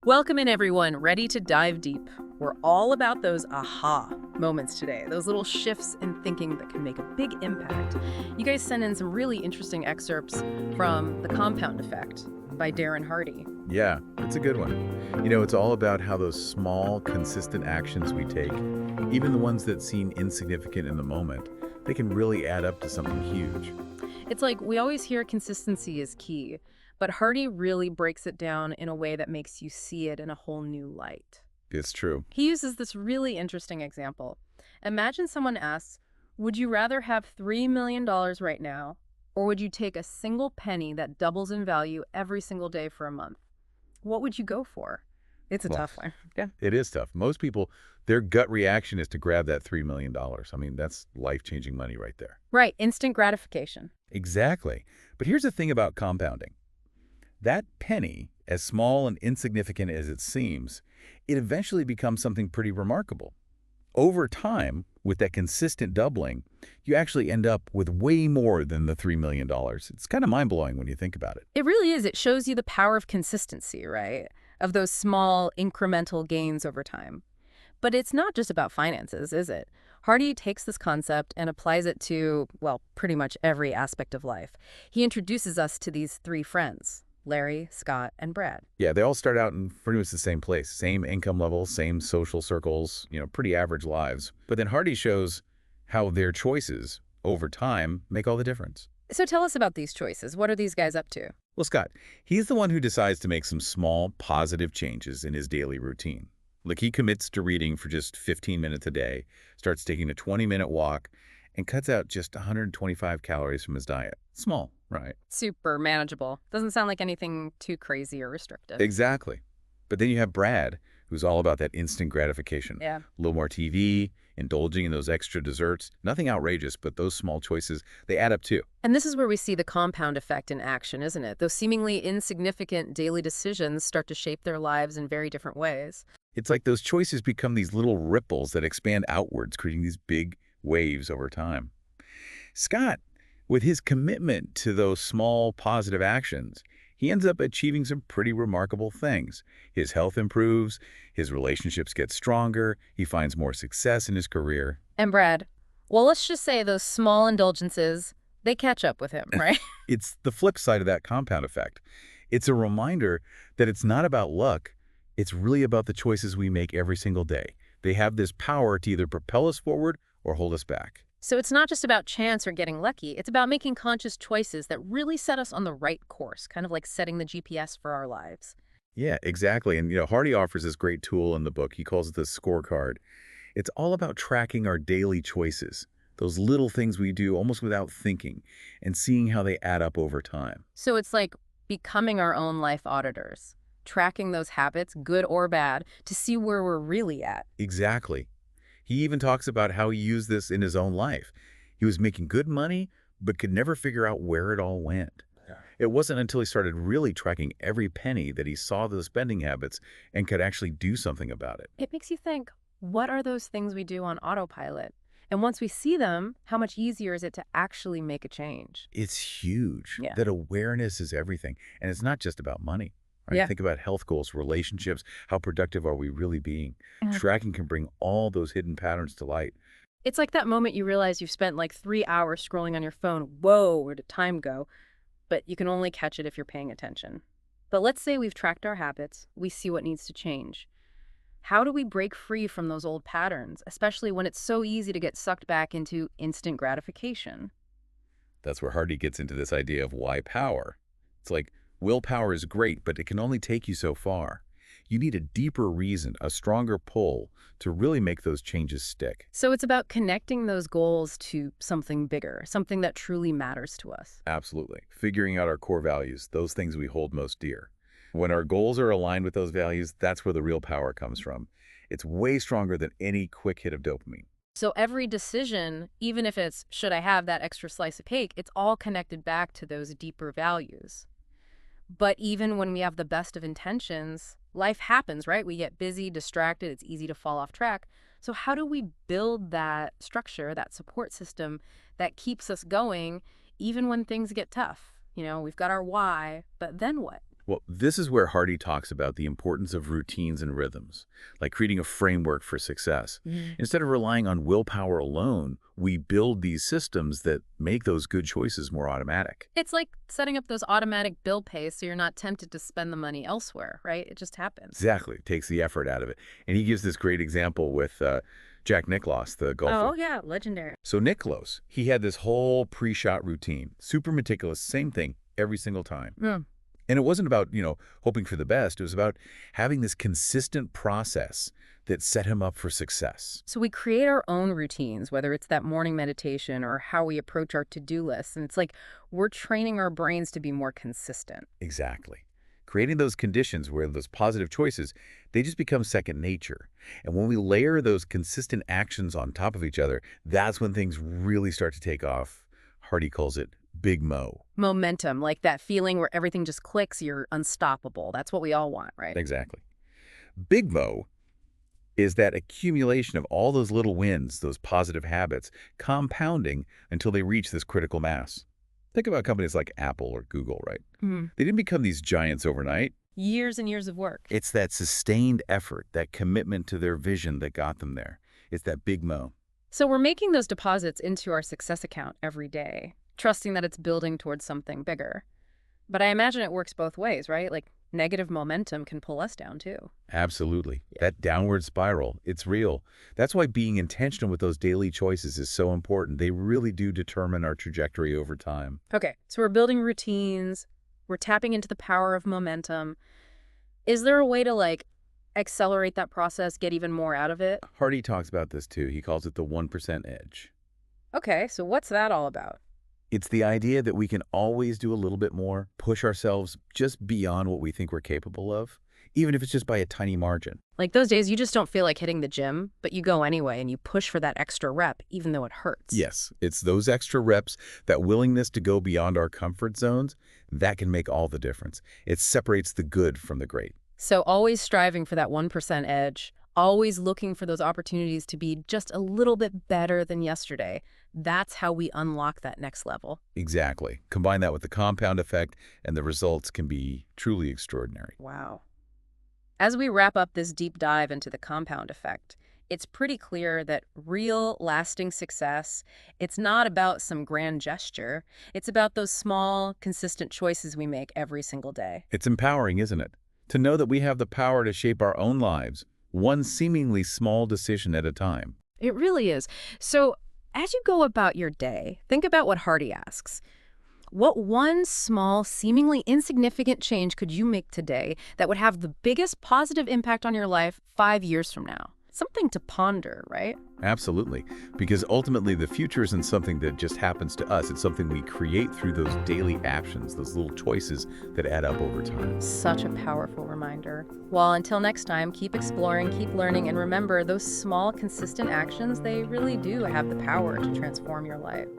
Welcome in, everyone. Ready to dive deep. We're all about those aha moments today, those little shifts in thinking that can make a big impact. You guys sent in some really interesting excerpts from The Compound Effect by Darren Hardy. Yeah, it's a good one. It's all about how those small, consistent actions we take, even the ones that seem insignificant in the moment, they can really add up to something huge. It's like we always hear consistency is key, but Hardy really breaks it down in a way that makes you see it in a whole new light. It's true. He uses this really interesting example. Imagine someone asks, would you rather have $3 million right now, or would you take a single penny that doubles in value every single day for a month? What would you go for? It's a Well, tough one. Yeah. it is tough. Most people, their gut reaction is to grab that $3 million. I mean, that's life-changing money right there. Right, instant gratification. Exactly. But here's the thing about compounding. That penny, as small and insignificant as it seems, it eventually becomes something pretty remarkable. Over time, with that consistent doubling, you actually end up with way more than the $3 million. It's kind of mind-blowing when you think about it. It really is. It shows you the power of consistency, right? Of those small incremental gains over time. But it's not just about finances, is it? Hardy takes this concept and applies it to, well, pretty much every aspect of life. He introduces us to these three friends, Larry, Scott, and Brad. Yeah, they all start out in pretty much the same place, same income level, same social circles, pretty average lives. But then Hardy shows how their choices over time make all the difference. So tell us about these choices. What are these guys up to? Well, Scott, he's the one who decides to make some small, positive changes in his daily routine. Like he commits to reading for just 15 minutes a day, starts taking a 20-minute walk, and cuts out just 125 calories from his diet. Small, right? Super manageable. Doesn't sound like anything too crazy or restrictive. Exactly. But then you have Brad, who's all about that instant gratification. Yeah. A little more TV, indulging in those extra desserts. Nothing outrageous, but those small choices, they add up too. And this is where we see the compound effect in action, isn't it? Those seemingly insignificant daily decisions start to shape their lives in very different ways. It's like those choices become these little ripples that expand outwards, creating these big waves over time. Scott, with his commitment to those small positive actions, he ends up achieving some pretty remarkable things. His health improves, his relationships get stronger, he finds more success in his career. And Brad, well, let's just say those small indulgences, they catch up with him, right? It's the flip side of that compound effect. It's a reminder that it's not about luck, it's really about the choices we make every single day. They have this power to either propel us forward or hold us back. So it's not just about chance or getting lucky. It's about making conscious choices that really set us on the right course, kind of like setting the GPS for our lives. Yeah, exactly. And Hardy offers this great tool in the book. He calls it the scorecard. It's all about tracking our daily choices, those little things we do almost without thinking, and seeing how they add up over time. So it's like becoming our own life auditors, tracking those habits, good or bad, to see where we're really at. Exactly. He even talks about how he used this in his own life. He was making good money, but could never figure out where it all went. Yeah. It wasn't until he started really tracking every penny that he saw those spending habits and could actually do something about it. It makes you think, what are those things we do on autopilot? And once we see them, how much easier is it to actually make a change? It's huge. Yeah. That awareness is everything. And it's not just about money. Right? Yeah. Think about health goals, relationships. How productive are we really being? Mhm. Tracking can bring all those hidden patterns to light. It's like that moment you realize you've spent like 3 hours scrolling on your phone. Whoa, where did time go? But you can only catch it if you're paying attention. But let's say we've tracked our habits. We see what needs to change. How do we break free from those old patterns, especially when it's so easy to get sucked back into instant gratification? That's where Hardy gets into this idea of why power. It's like willpower is great, but it can only take you so far. You need a deeper reason, a stronger pull to really make those changes stick. So it's about connecting those goals to something bigger, something that truly matters to us. Absolutely. Figuring out our core values, those things we hold most dear. When our goals are aligned with those values, that's where the real power comes from. It's way stronger than any quick hit of dopamine. So every decision, even if it's, should I have that extra slice of cake, it's all connected back to those deeper values. But even when we have the best of intentions, life happens, right? We get busy, distracted, it's easy to fall off track. So how do we build that structure, that support system that keeps us going even when things get tough? We've got our why, but then what? Well, this is where Hardy talks about the importance of routines and rhythms, like creating a framework for success. Mm. Instead of relying on willpower alone, we build these systems that make those good choices more automatic. It's like setting up those automatic bill pays so you're not tempted to spend the money elsewhere, right? It just happens. Exactly. Takes the effort out of it. And he gives this great example with Jack Nicklaus, the Oh, golfer. yeah, legendary. So Nicklaus, he had this whole pre-shot routine, super meticulous, same thing every single time. Mm. And it wasn't about, hoping for the best. It was about having this consistent process that set him up for success. So we create our own routines, whether it's that morning meditation or how we approach our to-do lists. And it's like we're training our brains to be more consistent. Exactly. Creating those conditions where those positive choices, they just become second nature. And when we layer those consistent actions on top of each other, that's when things really start to take off. Hardy calls it Big Mo. Momentum, like that feeling where everything just clicks, you're unstoppable. That's what we all want, right? Exactly. Big Mo is that accumulation of all those little wins, those positive habits, compounding until they reach this critical mass. Think about companies like Apple or Google, right? Mhm. They didn't become these giants overnight. Years and years of work. It's that sustained effort, that commitment to their vision that got them there. It's that Big Mo. So we're making those deposits into our success account every day, trusting that it's building towards something bigger. But I imagine it works both ways, right? Like negative momentum can pull us down too. Absolutely. Yeah. That downward spiral, it's real. That's why being intentional with those daily choices is so important. They really do determine our trajectory over time. Okay, so we're building routines, we're tapping into the power of momentum. Is there a way to accelerate that process, get even more out of it? Hardy talks about this too. He calls it the 1% edge. Okay, so what's that all about? It's the idea that we can always do a little bit more, push ourselves just beyond what we think we're capable of, even if it's just by a tiny margin. Like those days you just don't feel like hitting the gym, but you go anyway and you push for that extra rep, even though it hurts. Yes, it's those extra reps, that willingness to go beyond our comfort zones, that can make all the difference. It separates the good from the great. So always striving for that 1% edge, always looking for those opportunities to be just a little bit better than yesterday. That's how we unlock that next level. Exactly. Combine that with the compound effect, and the results can be truly extraordinary. Wow. As we wrap up this deep dive into the compound effect, it's pretty clear that real, lasting success, it's not about some grand gesture. It's about those small, consistent choices we make every single day. It's empowering, isn't it? To know that we have the power to shape our own lives, one seemingly small decision at a time. It really is. So, as you go about your day, think about what Hardy asks. What one small, seemingly insignificant change could you make today that would have the biggest positive impact on your life 5 years from now? Something to ponder, right? Absolutely. Because ultimately, the future isn't something that just happens to us. It's something we create through those daily actions, those little choices that add up over time. Such a powerful reminder. Well, until next time, keep exploring, keep learning, and remember, those small, consistent actions, they really do have the power to transform your life.